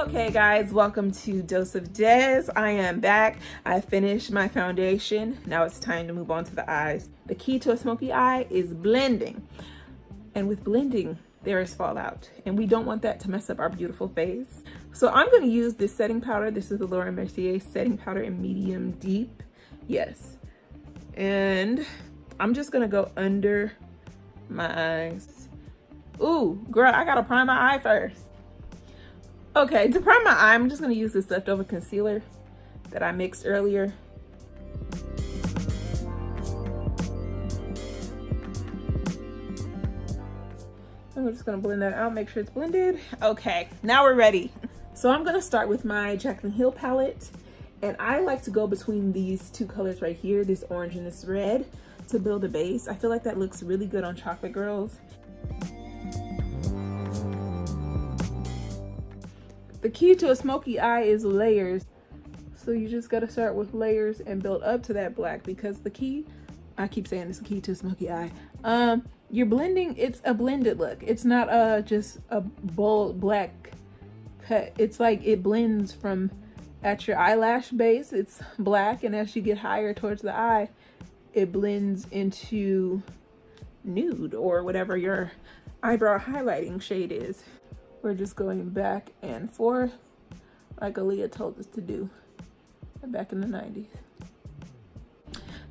Okay guys, welcome to Dose of Des. I am back. I finished my foundation. Now it's time to move on to the eyes. The key to a smoky eye is blending. And with blending, there is fallout. And we don't want that to mess up our beautiful face. So I'm going to use this setting powder. This is the Mercier setting powder in medium deep. Yes. And I'm just going to go under my eyes. Ooh, girl, I got to prime my eye first. Okay, to prime my eye, I'm just going to use this leftover concealer that I mixed earlier. And we're just going to blend that out, make sure it's blended. Okay, now we're ready. So I'm going to start with my Jacqueline palette. And I like to go between these two colors right here, this orange and this red, to build a base. I feel like that looks really good on chocolate girls. The key to a smoky eye is layers. So you just gotta start with layers and build up to that black, because the key, I keep saying it's the key to a smoky eye. You're blending, it's a blended look. It's not just a bold black cut. It's like it blends from at your eyelash base, it's black, and as you get higher towards the eye, it blends into nude or whatever your eyebrow highlighting shade is. We're just going back and forth like Aaliyah told us to do back in the 90s.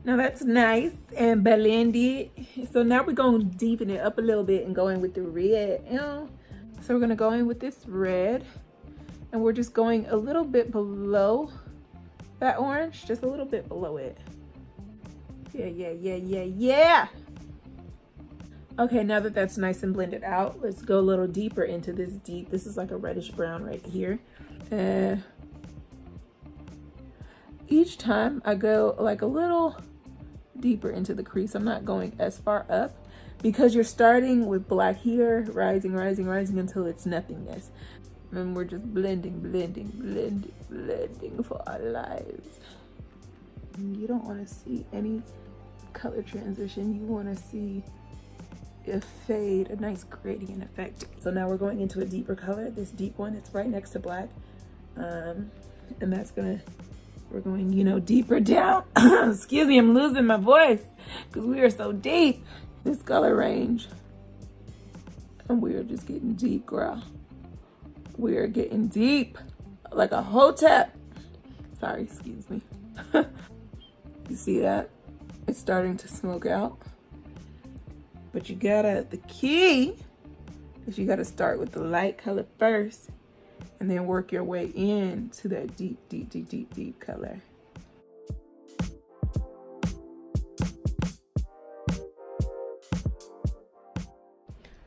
Now that's nice and blended. So now we're going to deepen it up a little bit and go in with the red. So we're going to go in with this red, and we're just going a little bit below that orange, just a little bit below it. Yeah. Okay, now that that's nice and blended out, let's go a little deeper into this deep. This is like a reddish brown right here. Each time I go like a little deeper into the crease. I'm not going as far up, because you're starting with black here, rising until it's nothingness. And we're just blending for our lives. You don't want to see any color transition. You want to see a fade, a nice gradient effect. So now we're going into a deeper color, this deep one. It's right next to black, and that's we're going, you know, deeper down. Excuse me, I'm losing my voice because we are so deep. This color range, and we are just getting deep, girl. We are getting deep like a hotep. Sorry, excuse me. You see that? It's starting to smoke out. But you gotta, the key is you gotta start with the light color first and then work your way in to that deep color.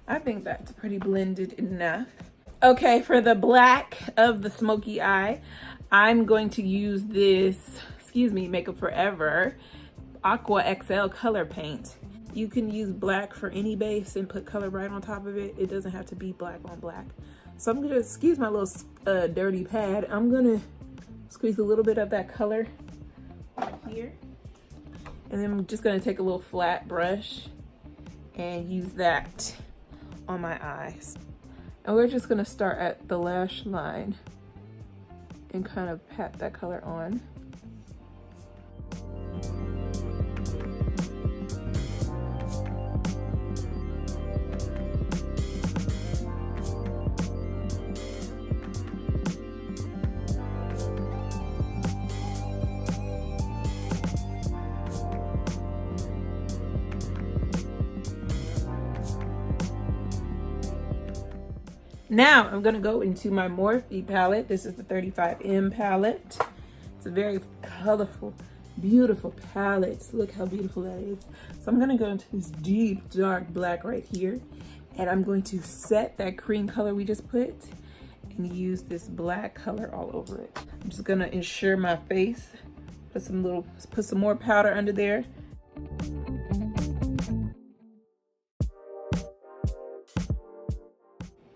I think that's pretty blended enough. Okay, for the black of the smoky eye, I'm going to use this, Makeup Forever Aqua XL color paint. You can use black for any base and put color right on top of it. It doesn't have to be black on black. So I'm gonna, excuse my little dirty pad, I'm gonna squeeze a little bit of that color right here. And then I'm just gonna take a little flat brush and use that on my eyes. And we're just gonna start at the lash line and kind of pat that color on. Now I'm gonna go into my Morphe palette. This is the 35M palette. It's a very colorful, beautiful palette. Look how beautiful that is. So I'm gonna go into this deep, dark black right here. And I'm going to set that cream color we just put and use this black color all over it. I'm just gonna ensure my face, put some more powder under there.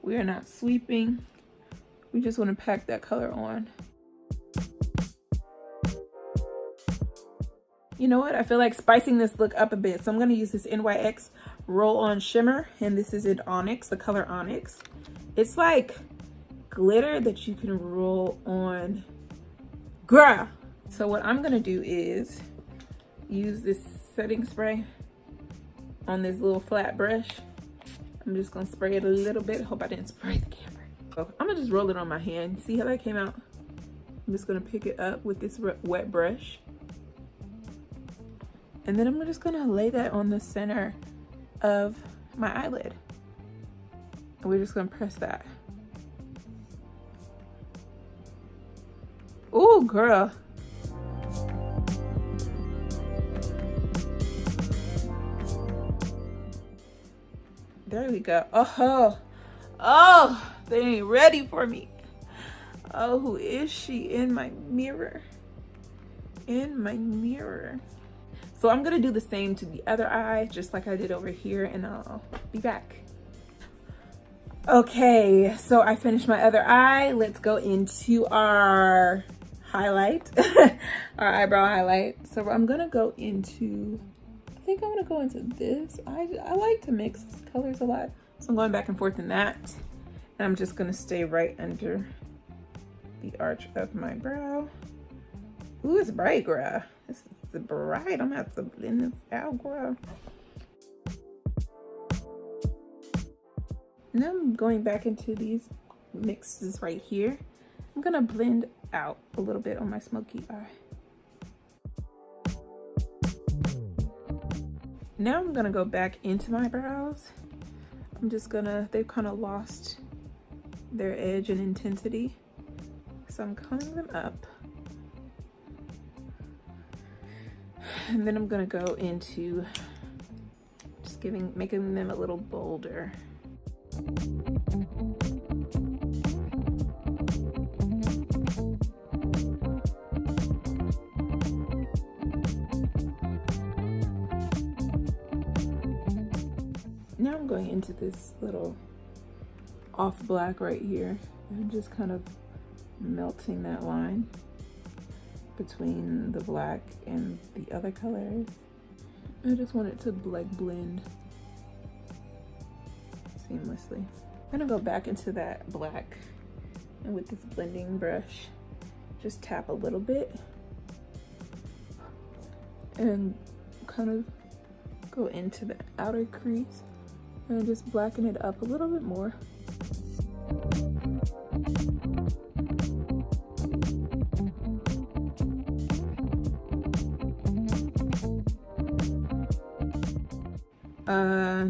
We are not sweeping. We just want to pack that color on. You know what? I feel like spicing this look up a bit. So I'm going to use this NYX Roll On Shimmer. And this is in Onyx, the color Onyx. It's like glitter that you can roll on. Girl! So what I'm gonna do is use this setting spray on this little flat brush. I'm just gonna spray it a little bit. Hope I didn't spray the camera. So I'm gonna just roll it on my hand. See how that came out? I'm just gonna pick it up with this wet brush. And then I'm just gonna lay that on the center of my eyelid. And we're just gonna press that. Oh, girl. There we go. Oh, they ain't ready for me. Oh, who is she in my mirror? In my mirror. So I'm gonna do the same to the other eye, just like I did over here, and I'll be back. Okay, so I finished my other eye. Let's go into our highlight, our eyebrow highlight. So I'm gonna go into, I think I'm gonna go into this. I like to mix colors a lot. So I'm going back and forth in that. And I'm just gonna stay right under the arch of my brow. Ooh, it's bright, girl. This is bright. I'm gonna have to blend this out, girl. Now I'm going back into these mixes right here. I'm gonna blend out a little bit on my smoky eye. Now I'm gonna go back into my brows. I'm just gonna, they've kind of lost their edge and intensity. So I'm combing them up. And then I'm gonna go into just making them a little bolder. Now I'm going into this little off black right here and just kind of melting that line between the black and the other colors. I just want it to like blend seamlessly. I'm gonna go back into that black and with this blending brush, just tap a little bit and kind of go into the outer crease and just blacken it up a little bit more.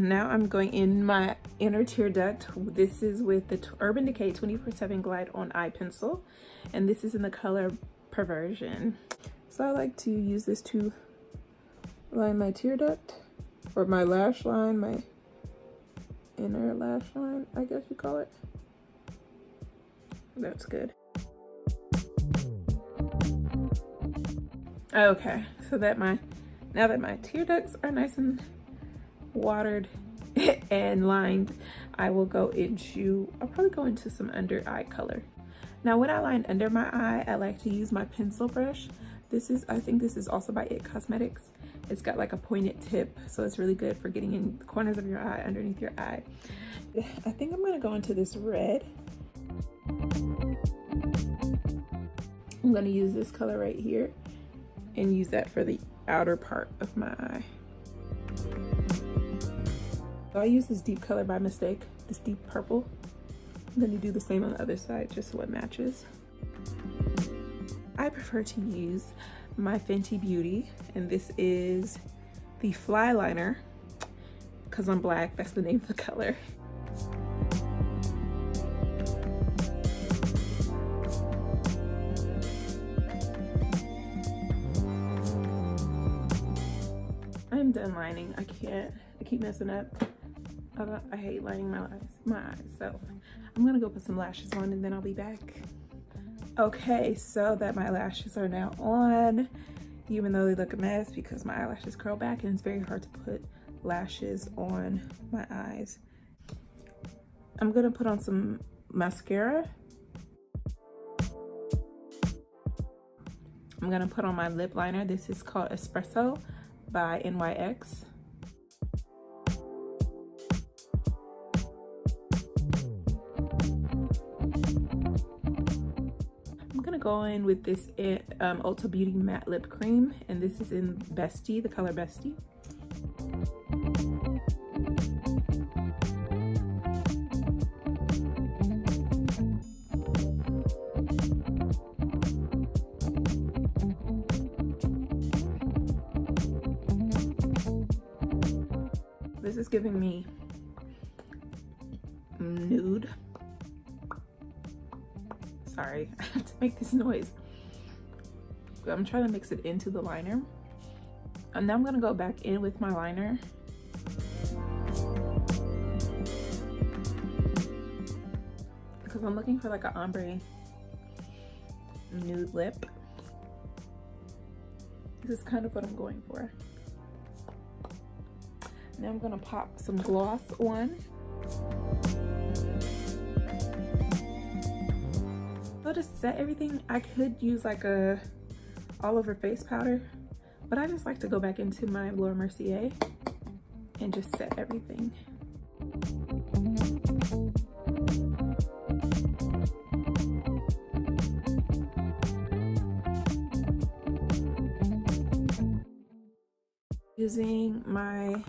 Now I'm going in my inner tear duct. This is with the Urban Decay 24/7 Glide On Eye Pencil, and this is in the color Perversion. So I like to use this to line my tear duct, or my lash line, my inner lash line, I guess you call it. That's good. Okay, so that now that my tear ducts are nice and watered and lined, I will go into, I'll probably go into some under eye color. Now when I line under my eye, I like to use my pencil brush. I think this is also by e.l.f. Cosmetics. It's got like a pointed tip, so it's really good for getting in the corners of your eye, underneath your eye. I think I'm gonna go into this red. I'm gonna use this color right here and use that for the outer part of my eye. So I use this deep color by mistake, this deep purple. I'm gonna do the same on the other side, just so it matches. I prefer to use my Fenty Beauty, and this is the Flyliner, because I'm black, that's the name of the color. I'm done lining. I keep messing up. I hate lining my eyes, so I'm gonna go put some lashes on and then I'll be back. Okay, so that my lashes are now on, even though they look a mess because my eyelashes curl back and it's very hard to put lashes on my eyes. I'm gonna put on some mascara. I'm gonna put on my lip liner. This is called Espresso by NYX. go in with this Ulta Beauty Matte Lip Cream, and this is in Bestie, the color Bestie. This is giving me nude. Sorry, I have to make this noise. I'm trying to mix it into the liner. And now I'm gonna go back in with my liner. Because I'm looking for like an ombre nude lip. This is kind of what I'm going for. Now I'm gonna pop some gloss on. So to set everything, I could use like a all over face powder, but I just like to go back into my Mercier and just set everything. Using my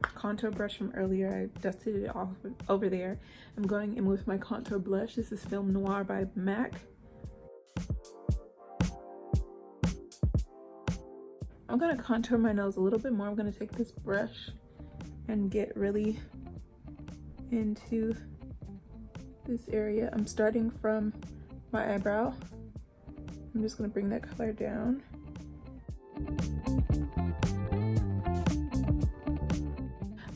contour brush from earlier, I dusted it off over there. I'm going in with my contour blush. This is Film Noir by MAC. I'm gonna contour my nose a little bit more. I'm gonna take this brush and get really into this area. I'm starting from my eyebrow. I'm just gonna bring that color down.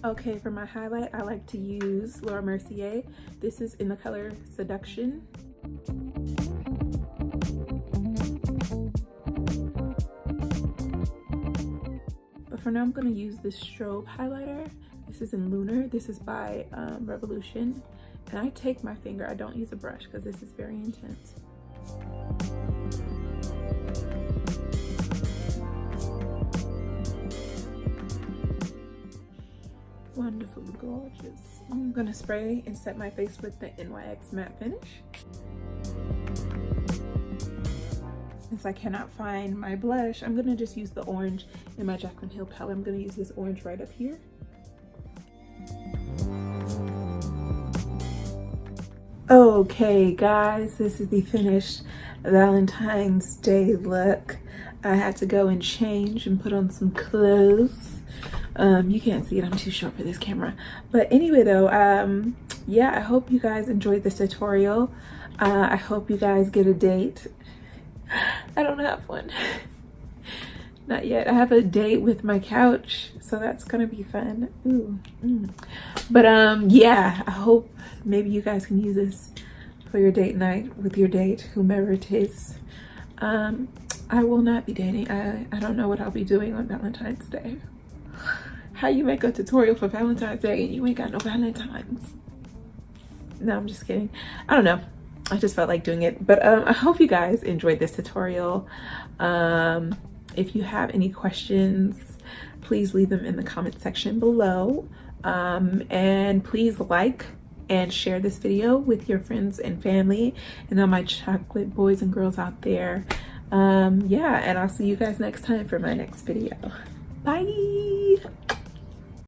Okay, for my highlight, I like to use Laura Mercier. This is in the color Seduction. But for now, I'm gonna use this Strobe highlighter. This is in Lunar. This is by Revolution. And I take my finger, I don't use a brush because this is very intense. Wonderful, gorgeous. I'm gonna spray and set my face with the NYX matte finish. Since I cannot find my blush, I'm gonna just use the orange in my Jacqueline Hill palette. I'm gonna use this orange right up here. Okay guys, this is the finished Valentine's Day look. I had to go and change and put on some clothes. You can't see it, I'm too short for this camera. But anyway though, yeah, I hope you guys enjoyed this tutorial. I hope you guys get a date. I don't have one. Not yet. I have a date with my couch, so that's gonna be fun. Ooh. But yeah, I hope maybe you guys can use this for your date night with your date, whomever it is. I will not be dating. I don't know what I'll be doing on Valentine's Day. How you make a tutorial for Valentine's Day and you ain't got no Valentines? No, I'm just kidding. I don't know. I just felt like doing it. But I hope you guys enjoyed this tutorial. If you have any questions, please leave them in the comment section below. And please like and share this video with your friends and family and all my chocolate boys and girls out there. Yeah, and I'll see you guys next time for my next video. Bye.